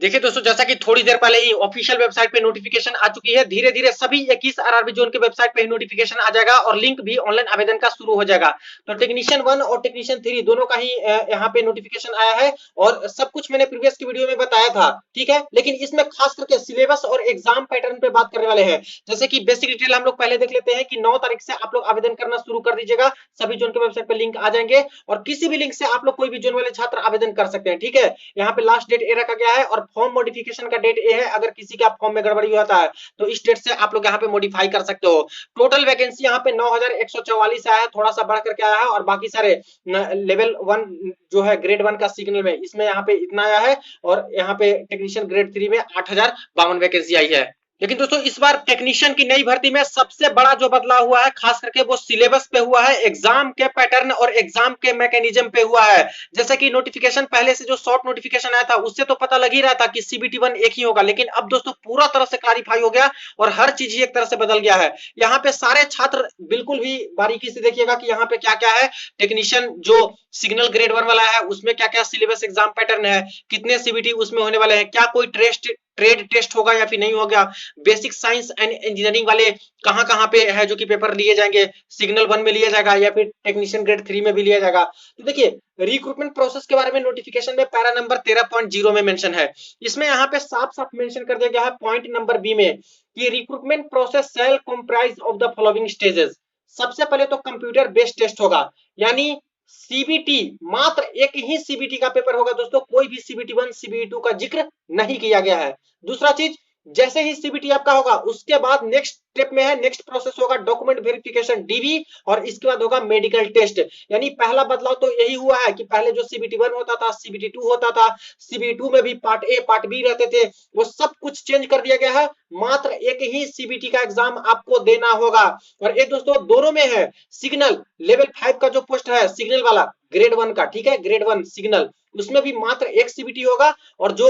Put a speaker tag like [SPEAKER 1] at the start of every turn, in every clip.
[SPEAKER 1] देखिए दोस्तों, जैसा कि थोड़ी देर पहले ही ऑफिशियल वेबसाइट पे नोटिफिकेशन आ चुकी है, धीरे धीरे सभी 21 आरआरबी जोन के वेबसाइट पे ही नोटिफिकेशन आ जाएगा और लिंक भी ऑनलाइन आवेदन का शुरू हो जाएगा। तो टेक्नीशियन 1 और टेक्नीशियन 3 दोनों का ही यहाँ पे नोटिफिकेशन आया है और सब कुछ मैंने प्रीवियस की वीडियो में बताया था, ठीक है। लेकिन इसमें खास करके सिलेबस और एग्जाम पैटर्न पे बात करने वाले हैं। जैसे कि बेसिक डिटेल हम लोग पहले देख लेते हैं कि 9 तारीख से आप लोग आवेदन करना शुरू कर दीजिएगा, सभी जोन के वेबसाइट पे लिंक आ जाएंगे और किसी भी लिंक से आप लोग कोई भी जोन वाले छात्र आवेदन कर सकते हैं, ठीक है। यहाँ पे लास्ट डेट ए रखा गया है और फॉर्म मॉडिफिकेशन का डेट ए है। अगर किसी का फॉर्म में गड़बड़ी होता है तो इस डेट से आप लोग यहाँ पे मॉडिफाई कर सकते हो। टोटल वैकेंसी यहाँ पे 9144 आया है, थोड़ा सा बढ़ करके आया है और बाकी सारे लेवल 1 जो है ग्रेड 1 का सिग्नल में इसमें यहाँ पे इतना आया है और यहाँ पे टेक्नीशियन ग्रेड 3 में 8052 वैकेंसी आई है। लेकिन दोस्तों इस बार टेक्नीशियन की नई भर्ती में सबसे बड़ा जो बदलाव हुआ है खास करके वो सिलेबस पे हुआ है, एग्जाम के पैटर्न और एग्जाम के मैकेनिज्म पे हुआ है। जैसे कि नोटिफिकेशन पहले से जो शॉर्ट नोटिफिकेशन आया था उससे तो पता लग ही रहा था कि सीबीटी 1 एक ही होगा, लेकिन अब दोस्तों पूरा तरह से क्लैरिफाई हो गया और हर चीज ही एक तरह से बदल गया है। यहाँ पे सारे छात्र बिल्कुल भी बारीकी से देखिएगा कि यहाँ पे क्या क्या है। टेक्नीशियन जो सिग्नल ग्रेड 1 वाला है उसमें क्या क्या सिलेबस एग्जाम पैटर्न है, कितने सीबीटी उसमें होने वाले हैं, क्या कोई ट्रेड टेस्ट होगा या फिर नहीं होगा, बेसिक साइंस एंड इंजीनियरिंग वाले कहां कहां पे है जो कि पेपर लिए जाएंगे, सिग्नल 1 में लिया जाएगा या फिर टेक्नीशियन ग्रेड 3 में भी लिया जाएगा। तो देखिए रिक्रूटमेंट प्रोसेस के बारे में नोटिफिकेशन में पैरा नंबर 13.0 में मेंशन है। इसमें यहाँ पे साफ साफ मेंशन कर दिया गया है पॉइंट नंबर बी में कि recruitment process shall comprise of the following stages. सबसे पहले तो कंप्यूटर बेस्ड टेस्ट होगा, यानी सीबीटी मात्र एक ही सीबीटी का पेपर होगा दोस्तों, कोई भी सीबीटी 1 सीबीटी 2 का जिक्र नहीं किया गया है। दूसरा चीज, जैसे ही सीबीटी आपका होगा उसके बाद नेक्स्ट स्टेप में है, नेक्स्ट प्रोसेस होगा डॉक्यूमेंट वेरिफिकेशन डीवी और इसके बाद होगा मेडिकल टेस्ट। यानी पहला बदलाव तो यही हुआ है कि पहले जो सीबीटी 1 होता था, सीबीटी 2 होता था, सीबीटी 2 में भी पार्ट ए पार्ट बी रहते थे, वो सब कुछ चेंज कर दिया गया है। मात्र एक ही सीबीटी का एग्जाम आपको देना होगा और ये दोस्तों दोनों में है। सिग्नल लेवल 5 का जो पोस्ट है सिग्नल वाला ग्रेड 1 का, ठीक है, ग्रेड 1 सिग्नल, उसमें भी मात्र एक सीबीटी होगा और जो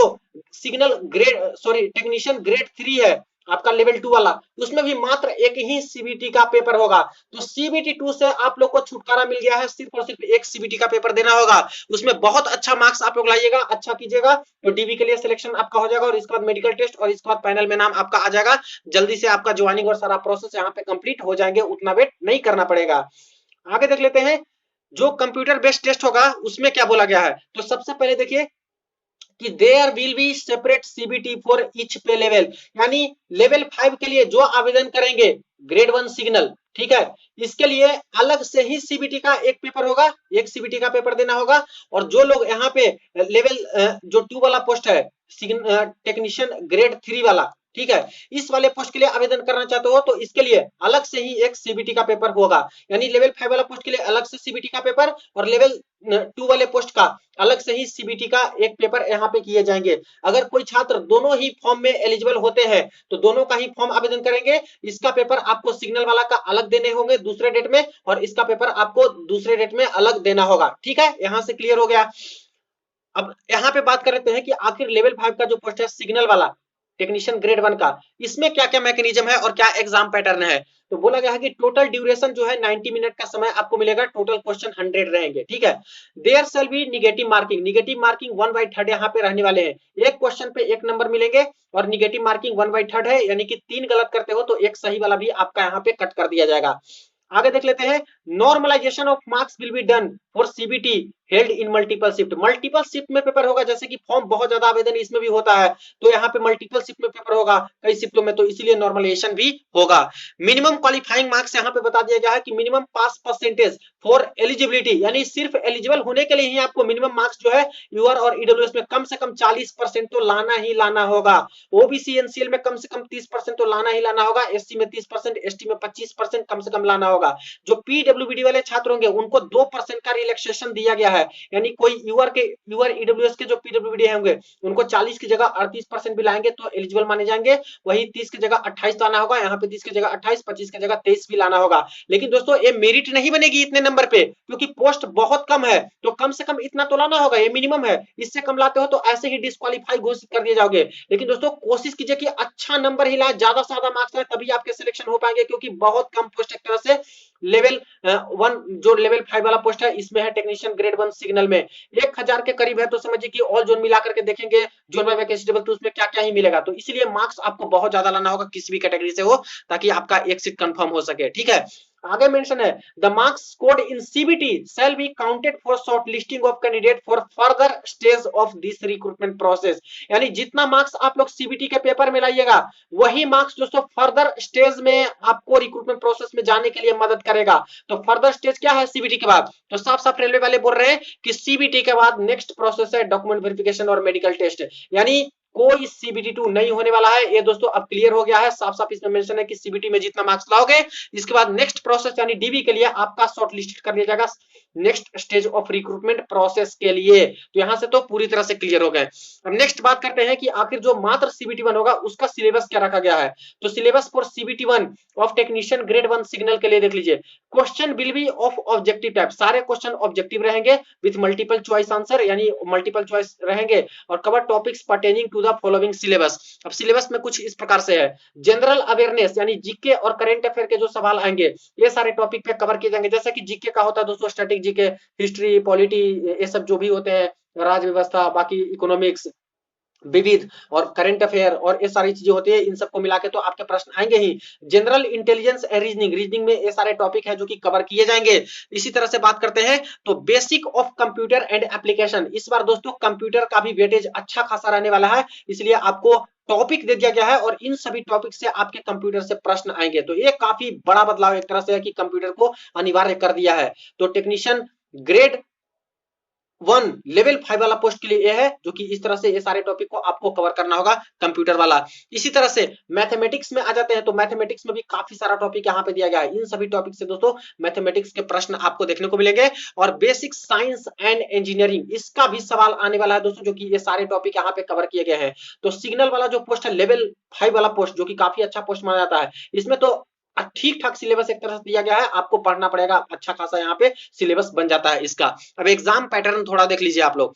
[SPEAKER 1] signal grade sorry technician grade 3 है आपका लेवल 2 वाला, उसमें भी मात्र एक ही सीबीटी का पेपर होगा। तो सीबीटी 2 से आप लोग को छुटकारा मिल गया है, सिर्फ और सिर्फ एक सीबीटी का पेपर देना होगा। उसमें बहुत अच्छा मार्क्स आप लोग लाइएगा, अच्छा कीजिएगा तो डीवी के लिए सिलेक्शन आपका हो जाएगा और इसके बाद मेडिकल टेस्ट और इसके बाद पैनल में नाम आपका आ जाएगा। जल्दी से आपका ज्वाइनिंग और सारा प्रोसेस यहाँ पे कंप्लीट हो जाएंगे, उतना वेट नहीं करना पड़ेगा। आगे देख लेते हैं जो कंप्यूटर बेस्ड टेस्ट होगा उसमें क्या बोला गया है। तो सबसे पहले देखिए कि there will be separate CBT for each pay level, यानी लेवल 5 के लिए जो आवेदन करेंगे ग्रेड 1 सिग्नल, ठीक है, इसके लिए अलग से ही सीबीटी का एक पेपर होगा, एक सीबीटी का पेपर देना होगा। और जो लोग यहाँ पे लेवल जो 2 वाला पोस्ट है टेक्नीशियन ग्रेड 3 वाला, ठीक है, इस वाले पोस्ट के लिए आवेदन करना चाहते हो तो इसके लिए अलग से ही एक सीबीटी का पेपर होगा। यानी लेवल 5 वाला पोस्ट के लिए अलग से सीबीटी का पेपर और लेवल 2 वाले पोस्ट का अलग से ही सीबीटी का एक पेपर यहाँ पे किए जाएंगे। अगर कोई छात्र दोनों ही फॉर्म में एलिजिबल होते हैं तो दोनों का ही फॉर्म आवेदन करेंगे। इसका पेपर आपको सिग्नल वाला का अलग देने होंगे दूसरे डेट में और इसका पेपर आपको दूसरे डेट में अलग देना होगा, ठीक है, यहां से क्लियर हो गया। अब यहाँ पे बात कर लेते हैं कि आखिर लेवल 5 का जो पोस्ट है सिग्नल वाला टेक्नीशियन ग्रेड 1 का, इसमें क्या क्या मैकेनिज्म है और क्या एग्जाम पैटर्न है। तो बोला गया है कि टोटल ड्यूरेशन जो है 90 मिनट का समय आपको मिलेगा, टोटल क्वेश्चन 100 रहेंगे, ठीक है। There shall be negative marking, negative marking 1/3 यहाँ पे रहने वाले हैं। एक क्वेश्चन पे एक नंबर मिलेंगे और निगेटिव मार्किंग 1/3 है, यानी कि 3 गलत करते हो तो एक सही वाला भी आपका यहाँ पे कट कर दिया जाएगा। आगे देख लेते हैं normalisation of marks will be done for CBT held in multiple shift. Multiple shift में पेपर होगा, जैसे कि फॉर्म बहुत ज्यादा आवेदन इसमें भी होता है तो यहाँ पे मल्टीपल शिफ्ट में पेपर होगा कई शिफ्टों में, तो इसीलिए नॉर्मलाइजेशन भी होगा। मिनिमम क्वालिफाइंग मार्क्स यहाँ पे बता दिया गया है कि minimum pass percentage for eligibility, यानी सिर्फ एलिजिबल होने के लिए ही आपको मिनिमम मार्क्स जो है यूआर और ईडब्ल्यूएस में कम से कम 40% तो लाना ही लाना होगा। ओबीसी एनसीएल में कम से कम 30% तो लाना ही लाना होगा, एससी में 30%, एसटी में 25% कम से कम लाना होगा। जो पीडब्ल्यूबीडी वाले छात्र होंगे उनको 2% का रिलैक्सेशन दिया गया है, यानी कोई यूआर ईडब्ल्यूएस के जो पीडब्ल्यूडी होंगे उनको 40 की जगह 38% भी लाएंगे तो एलिजिबल माने जाएंगे। वही 30 की जगह 28 लाना होगा, यहाँ पे 30 की जगह 28, 25 की जगह 23 भी लाना होगा। लेकिन दोस्तों ये मेरिट नहीं बनेगी इतने नंबर पे, क्योंकि पोस्ट बहुत कम है तो कम से कम इतना तो लाना होगा, ये मिनिमम है। इससे कम लाते हो तो ऐसे ही डिस्क्वालीफाई घोषित कर दिए जाओगे। लेकिन दोस्तों कोशिश कीजिए कि अच्छा नंबर ही लाए, ज्यादा से ज्यादा मार्क्स लाए, तभी आपके सिलेक्शन हो पाएंगे, क्योंकि बहुत कम पोस्ट एक तरह से लेवल 1 जो लेवल 5 वाला पोस्ट है इसमें है टेक्नीशियन ग्रेड वन सिग्नल में 1000 के करीब है, तो समझिए कि ऑल जोन मिला करके देखेंगे जोन बाय वैकेंसी टेबल, तो उसमें क्या क्या ही मिलेगा। तो इसलिए मार्क्स आपको बहुत ज्यादा लाना होगा किसी भी कैटेगरी से हो, ताकि आपका एक सीट कंफर्म हो सके। ठीक है, आगे मेंशन है the marks scored in CBT shall be counted for short listing of candidate for further stage of this recruitment process. यानी जितना मार्क्स आप लोग सीबीटी के पेपर में लाइएगा, वही मार्क्स दोस्तों फर्दर स्टेज में आपको रिक्रूटमेंट प्रोसेस में जाने के लिए मदद करेगा। तो फर्दर स्टेज क्या है सीबीटी के बाद, तो साफ साफ रेलवे वाले बोल रहे हैं कि सीबीटी के बाद नेक्स्ट प्रोसेस है डॉक्यूमेंट वेरिफिकेशन और मेडिकल टेस्ट। यानी कोई सीबीटी 2 नहीं होने वाला है, ये दोस्तों अब क्लियर हो गया है। साफ साफ इसमें मेंशन है कि सीबीटी में जितना मार्क्स लाओगे, इसके बाद नेक्स्ट प्रोसेस यानी डीबी के लिए आपका शॉर्ट लिस्टेड कर लिया जाएगा next stage of recruitment process के लिए। तो यहां से तो पूरी तरह से क्लियर हो गए। अब नेक्स्ट बात करते हैं कि आखिर जो मात्र सीबीटी 1 होगा उसका सिलेबस क्या रखा गया है। तो syllabus for CBT 1 of technician grade 1 signal के लिए देख लीजिए, question will be of objective type, सारे क्वेश्चन ऑब्जेक्टिव रहेंगे विथ मल्टीपल चॉइस आंसर, यानी मल्टीपल चॉइस रहेंगे, और cover topics pertaining to the following syllabus. अब सिलेबस में कुछ इस प्रकार से है, जनरल अवेयरनेस यानी जीके और करंट अफेयर के जो सवाल आएंगे ये सारे टॉपिक पे कवर किए जाएंगे। जैसे कि जीके का होता है दोस्तों स्टैटिक जीके, हिस्ट्री, पॉलिटी, ये सब जो भी होते हैं, राज्य व्यवस्था, बाकी इकोनॉमिक्स, विविध और करंट अफेयर और ये सारी चीजें होती है, इन सबको मिला के तो आपके प्रश्न आएंगे ही। General intelligence and reasoning, reasoning में ये सारे टॉपिक है जो कि कवर किए जाएंगे। इसी तरह से बात करते हैं तो basic of computer and application, इस बार दोस्तों कंप्यूटर का भी वेटेज अच्छा खासा रहने वाला है, इसलिए आपको टॉपिक दे दिया गया है और इन सभी टॉपिक से आपके कंप्यूटर से प्रश्न आएंगे। तो ये काफी बड़ा बदलाव एक तरह से है कि कंप्यूटर को अनिवार्य कर दिया है। तो टेक्नीशियन ग्रेड 1 लेवल 5 वाला पोस्ट के लिए ये है, जो कि इस तरह से ये सारे टॉपिक को आपको कवर करना होगा कंप्यूटर वाला। इसी तरह से मैथमेटिक्स में आ जाते हैं, तो मैथमेटिक्स में भी काफी सारा टॉपिक यहाँ पे दिया गया है। इन सभी टॉपिक से दोस्तों मैथमेटिक्स के प्रश्न आपको देखने को मिलेंगे। और बेसिक साइंस एंड इंजीनियरिंग, इसका भी सवाल आने वाला है दोस्तों, जो कि ये सारे टॉपिक यहाँ पे कवर किए गए हैं। तो सिग्नल वाला जो पोस्ट है लेवल 5 वाला पोस्ट, जो कि काफी अच्छा पोस्ट माना जाता है, इसमें तो ठीक ठाक सिलेबस एक तरह से दिया गया है, आपको पढ़ना पड़ेगा, अच्छा खासा यहाँ पे सिलेबस बन जाता है इसका। अब एग्जाम पैटर्न थोड़ा देख लीजिए आप लोग,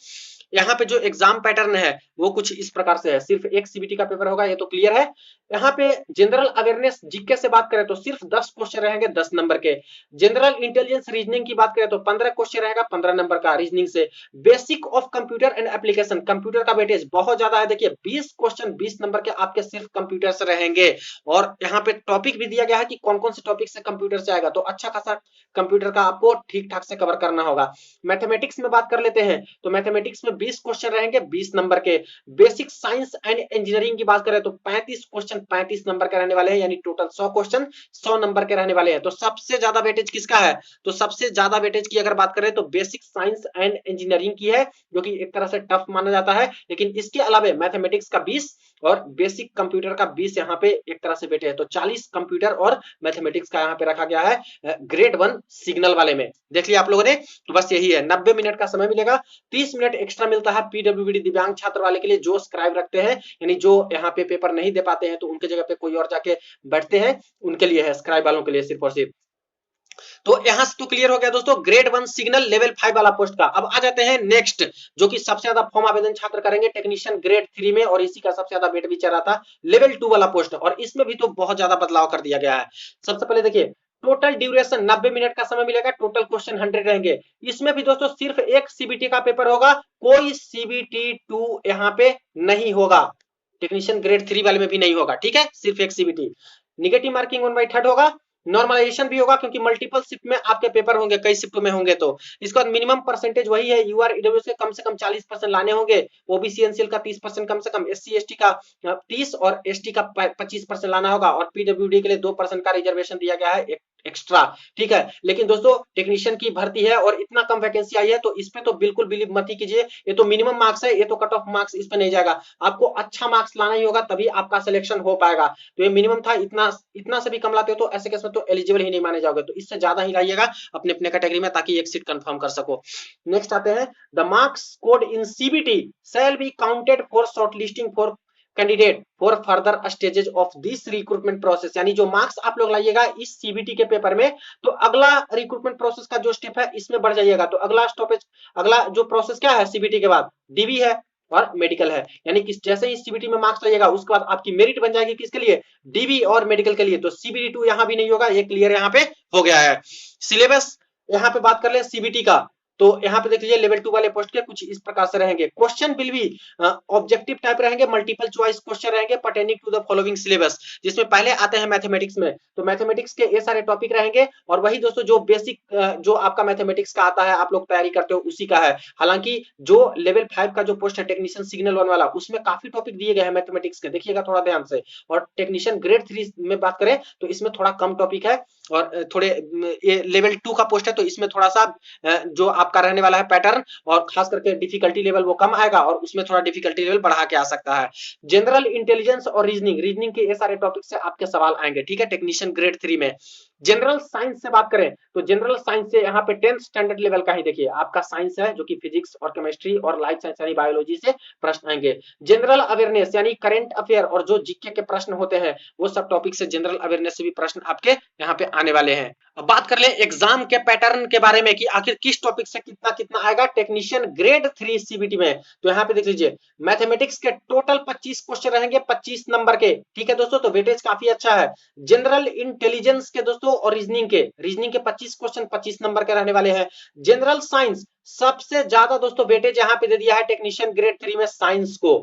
[SPEAKER 1] यहाँ पे जो एग्जाम पैटर्न है वो कुछ इस प्रकार से है, सिर्फ एक सीबीटी का पेपर होगा, ये तो क्लियर है। यहाँ पे जनरल अवेयरनेस जीके से बात करें तो सिर्फ 10 क्वेश्चन रहेंगे 10 नंबर के। जनरल इंटेलिजेंस रीजनिंग की बात करें तो 15 क्वेश्चन रहेगा 15 नंबर का रीजनिंग से। Basic of computer and application, computer का वेटेज बहुत ज्यादा है, देखिए 20 क्वेश्चन 20 नंबर के आपके सिर्फ कंप्यूटर से रहेंगे। और यहाँ पे टॉपिक भी दिया गया है कि कौन कौन से टॉपिक से कंप्यूटर से आएगा, तो अच्छा खासा कंप्यूटर का आपको ठीक ठाक से कवर करना होगा। मैथमेटिक्स में बात कर लेते हैं, तो मैथमेटिक्स में 20 क्वेश्चन रहेंगे 20 नंबर के। बेसिक साइंस एंड इंजीनियरिंग की बात करें तो 35 क्वेश्चन 35 नंबर के रहने वाले हैं, यानी टोटल 100 क्वेश्चन 100 नंबर के रहने वाले हैं। तो सबसे ज्यादा वेटेज किसका है, तो सबसे ज्यादा वेटेज की अगर बात करें तो बेसिक साइंस एंड इंजीनियरिंग की है, जो कि एक तरह से टफ माना जाता है। लेकिन इसके अलावा मैथमेटिक्स का 20 और बेसिक कंप्यूटर का 20 यहाँ पे एक तरह से वेटेज है। तो 40 कंप्यूटर और मैथमेटिक्स का यहाँ पे रखा गया है ग्रेड 1 सिग्नल वाले में। देख लिया आप लोगों ने, तो बस यही है, 90 मिनट का समय मिलेगा, 30 मिनट एक्स्ट्रा मिलता है पीडब्ल्यूडी दिव्यांग छात्र वाले के लिए जो स्क्राइब रखते हैं, यानी जो यहाँ पे पेपर नहीं दे पाते हैं तो उनके जगह पे कोई और जाके बैठते हैं, उनके लिए है, स्क्राइब वालों के लिए सिर्फ और सिर्फ। तो यहां से तो क्लियर हो गया दोस्तों ग्रेड 1 सिग्नल लेवल 5 वाला पोस्ट का। अब आ जाते हैं नेक्स्ट, जो कि सबसे ज्यादा फॉर्म आवेदन छात्र करेंगे टेक्नीशियन ग्रेड 3 में, और इसी का सबसे ज्यादा वेट भी चल रहा था, लेवल 2 वाला पोस्ट। और इसमें भी तो बहुत ज्यादा बदलाव कर दिया गया है। सबसे पहले देखिए टोटल ड्यूरेशन 90 मिनट का समय मिलेगा, टोटल क्वेश्चन 100 रहेंगे। इसमें भी दोस्तों सिर्फ एक सीबीटी का पेपर होगा, कोई सीबीटी 2 यहाँ पे नहीं होगा, टेक्नीशियन ग्रेड 3 वाले में भी नहीं होगा, ठीक है, सिर्फ एक सीबीटी। निगेटिव मार्किंग 1/3 होगा, नॉर्मलाइजेशन भी होगा क्योंकि मल्टीपल शिफ्ट में आपके पेपर होंगे, कई शिफ्टों में होंगे। तो इसका मिनिमम परसेंटेज वही है, यूआर ईडब्ल्यू से कम 40% लाने होंगे, ओबीसी एनसीएल का 30% कम से कम, एससी एसटी का 30 और एसटी का 25% लाना होगा, और पीडब्ल्यूडी के लिए 2% का रिजर्वेशन दिया गया है एक्स्ट्रा, ठीक है। लेकिन दोस्तों टेक्नीशियन की भर्ती है और इतना कम वैकेंसी आई है, तो इस पे तो बिल्कुल बिलीव मत ही कीजिए, ये तो मिनिमम मार्क्स है, ये तो कट ऑफ मार्क्स इस पे नहीं जाएगा, आपको अच्छा मार्क्स लाना ही होगा तभी आपका सिलेक्शन हो पाएगा। तो ये मिनिमम था, इतना से भी कम लाते हो तो ऐसे केस में तो एलिजिबल ही नहीं माने जाओगे, तो इससे ज्यादा ही लाइएगा अपने अपने कैटेगरी में, ताकि एक सीट कंफर्म कर सको। नेक्स्ट आते हैं the marks scored in CBT shall be counted for shortlisting for candidate for further stages of this recruitment process. यानी जो मार्क्स आप लोग लाइएगा इस सीबीटी के पेपर में, तो अगला रिक्रूटमेंट प्रोसेस का जो स्टेप है इसमें बढ़ जाइएगा। तो अगला स्टॉपेज, अगला जो प्रोसेस क्या है सीबीटी के बाद, डीबी है और मेडिकल है। यानी कि जैसे ही सीबीटी में मार्क्स लाइएगा उसके बाद आपकी मेरिट बन जाएगी किसके लिए, डीबी और मेडिकल के लिए। तो सीबीटी 2 यहाँ भी नहीं होगा, ये क्लियर यहाँ पे हो गया है। सिलेबस यहाँ पे बात कर ले सीबीटी का, तो यहाँ पे देख लीजिए लेवल 2 वाले पोस्ट के कुछ इस प्रकार से रहेंगे। Question will be objective type रहेंगे, मल्टीपल चॉइस क्वेश्चन रहेंगे pertaining to the following syllabus, जिसमें पहले आते हैं मैथमेटिक्स में, तो मैथमेटिक्स के ये सारे टॉपिक रहेंगे और वही दोस्तों जो बेसिक जो आपका मैथमेटिक्स का आता है आप लोग तैयारी करते हो उसी का है। हालांकि जो लेवल 5 का जो पोस्ट है टेक्नीशियन सिग्नल 1 वाला, उसमें काफी टॉपिक दिए गए हैं मैथमेटिक्स के, देखिएगा थोड़ा ध्यान से। और टेक्नीशियन ग्रेड 3 में बात करें तो इसमें थोड़ा कम टॉपिक है और थोड़े ये लेवल 2 का पोस्ट है तो इसमें थोड़ा सा जो आपका रहने वाला है पैटर्न और खास करके डिफिकल्टी लेवल वो कम आएगा और उसमें थोड़ा डिफिकल्टी लेवल बढ़ा के आ सकता है। जनरल इंटेलिजेंस और रीजनिंग के ये सारे टॉपिक से आपके सवाल आएंगे, ठीक है, टेक्नीशियन ग्रेड 3 में। जनरल साइंस से बात करें तो जनरल साइंस से यहाँ पे 10th स्टैंडर्ड लेवल का ही देखिए आपका साइंस है, जो कि फिजिक्स और केमिस्ट्री और लाइफ साइंस यानी बायोलॉजी से प्रश्न आएंगे। जनरल अवेयरनेस यानी करंट अफेयर और जो जीके के प्रश्न होते हैं वो सब टॉपिक से जनरल अवेयरनेस से भी प्रश्न आपके यहाँ पे आने वाले हैं। अब बात कर ले एग्जाम के पैटर्न के बारे में कि आखिर किस टॉपिक से कितना कितना आएगा टेक्नीशियन ग्रेड 3 सीबीटी में। तो यहाँ पे देख लीजिए मैथमेटिक्स के टोटल 25 क्वेश्चन रहेंगे 25 नंबर के, ठीक है दोस्तों, तो वेटेज काफी अच्छा है। जनरल इंटेलिजेंस के दोस्तों और रीजनिंग के 25 क्वेश्चन 25 नंबर के रहने वाले हैं। जनरल साइंस सबसे ज्यादा दोस्तों वेटेज यहाँ पे दे दिया है टेक्नीशियन ग्रेड 3 में साइंस को।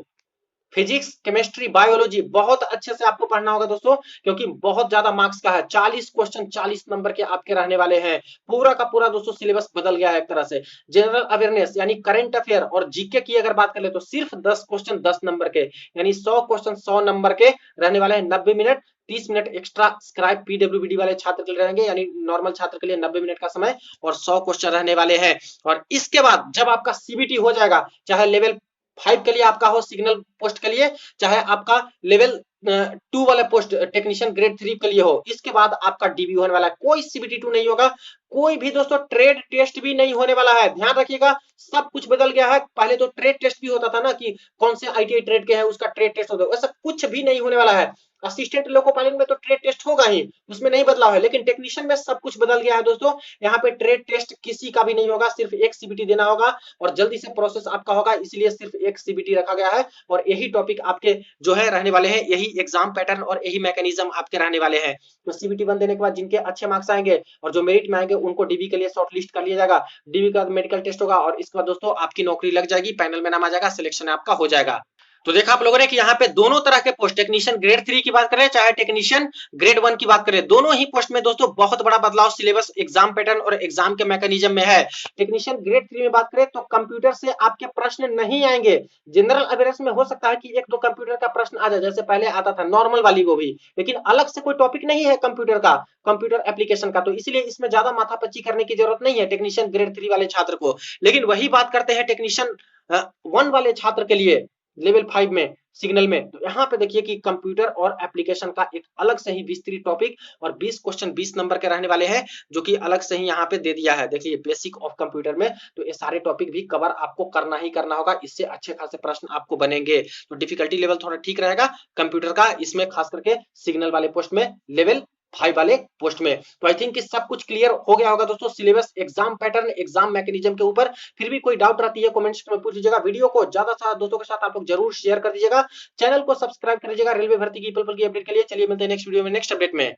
[SPEAKER 1] फिजिक्स केमिस्ट्री बायोलॉजी बहुत अच्छे से आपको पढ़ना होगा दोस्तों, क्योंकि बहुत ज्यादा मार्क्स का है, 40 क्वेश्चन 40 नंबर के आपके रहने वाले हैं। पूरा का पूरा दोस्तों सिलेबस बदल गया है एक तरह से। जनरल अवेयरनेस यानी करंट अफेयर और जीके की अगर बात कर ले तो सिर्फ 10 क्वेश्चन 10 नंबर के, यानी 100 क्वेश्चन 100 नंबर के रहने वाले हैं। 90 minute 30 minute extra scribe PWBD वाले छात्र के लिए रहेंगे, यानी नॉर्मल छात्र के लिए 90 मिनट का समय और 100 क्वेश्चन रहने वाले हैं। और इसके बाद जब आपका सीबीटी हो जाएगा, चाहे लेवल 5 के लिए आपका हो सिग्नल पोस्ट के लिए, चाहे आपका लेवल 2 वाला पोस्ट टेक्नीशियन ग्रेड 3 के लिए हो, इसके बाद आपका डीबी होने वाला है। कोई सीबीटी 2 नहीं होगा, कोई भी दोस्तों ट्रेड टेस्ट भी नहीं होने वाला है। ध्यान रखिएगा सब कुछ बदल गया है। पहले तो ट्रेड टेस्ट भी होता था ना कि कौन से आईटीआई ट्रेड के है उसका ट्रेड टेस्ट होता है, वैसा कुछ भी नहीं होने वाला है। असिस्टेंट लोको पायलट में तो ट्रेड टेस्ट होगा ही, उसमें नहीं बदलाव है, लेकिन टेक्नीशियन में सब कुछ बदल गया है दोस्तों। यहाँ पे ट्रेड टेस्ट किसी का भी नहीं होगा, सिर्फ एक सीबीटी देना होगा और जल्दी से प्रोसेस आपका होगा, इसलिए सिर्फ एक सीबीटी रखा गया है। और यही टॉपिक आपके जो है रहने वाले हैं, यही एग्जाम पैटर्न और यही मैकेनिज्म आपके रहने वाले हैं। तो सीबीटी 1 देने के बाद जिनके अच्छे मार्क्स आएंगे और जो मेरिट में आएंगे उनको डीबी के लिए शॉर्टलिस्ट कर लिया जाएगा। डीबी का मेडिकल टेस्ट होगा और इसके बाद दोस्तों आपकी नौकरी लग जाएगी, पैनल में नाम आ जाएगा, सिलेक्शन आपका हो जाएगा। तो देखा आप लोगों ने कि यहाँ पे दोनों तरह के पोस्ट, टेक्नीशियन ग्रेड 3 की बात करें चाहे टेक्नीशियन ग्रेड 1 की बात करें, दोनों ही पोस्ट में दोस्तों बहुत बड़ा बदलाव सिलेबस एग्जाम पैटर्न और एग्जाम के मैकेनिज्म में है। टेक्नीशियन ग्रेड 3 में बात करें तो कंप्यूटर से आपके प्रश्न नहीं आएंगे। जनरल अवेयरनेस में हो सकता है कि एक दो कंप्यूटर का प्रश्न आ जाए, जैसे पहले आता था नॉर्मल वाली वो भी, लेकिन अलग से कोई टॉपिक नहीं है कंप्यूटर का, कंप्यूटर एप्लीकेशन का, तो इसलिए इसमें ज्यादा माथापच्ची करने की जरूरत नहीं है टेक्नीशियन ग्रेड 3 वाले छात्र को। लेकिन वही बात करते हैं टेक्नीशियन 1 वाले छात्र के लिए लेवल 5 में सिग्नल में, तो यहाँ पे देखिए कि कंप्यूटर और एप्लीकेशन का एक अलग से ही विस्तृत टॉपिक और 20 क्वेश्चन 20 नंबर के रहने वाले हैं, जो कि अलग से ही यहाँ पे दे दिया है। देखिए बेसिक ऑफ कंप्यूटर में तो ये सारे टॉपिक भी कवर आपको करना ही करना होगा, इससे अच्छे खासे प्रश्न आपको बनेंगे। तो डिफिकल्टी लेवल थोड़ा ठीक रहेगा कंप्यूटर का, इसमें खास करके सिग्नल वाले पोस्ट में लेवल 5 वाले पोस्ट में। तो आई थिंक कि सब कुछ क्लियर हो गया होगा दोस्तों syllabus exam pattern exam mechanism के ऊपर। फिर भी कोई डाउट रहती है कमेंट्स में पूछ लीजिएगा। वीडियो को ज्यादा से ज्यादा दोस्तों के साथ आप लोग जरूर शेयर कर दीजिएगा, चैनल को सब्सक्राइब कर लीजिएगा रेलवे भर्ती की पल पल की अपडेट के लिए। चलिए मिलते हैं नेक्स्ट वीडियो में नेक्स्ट अपडेट में।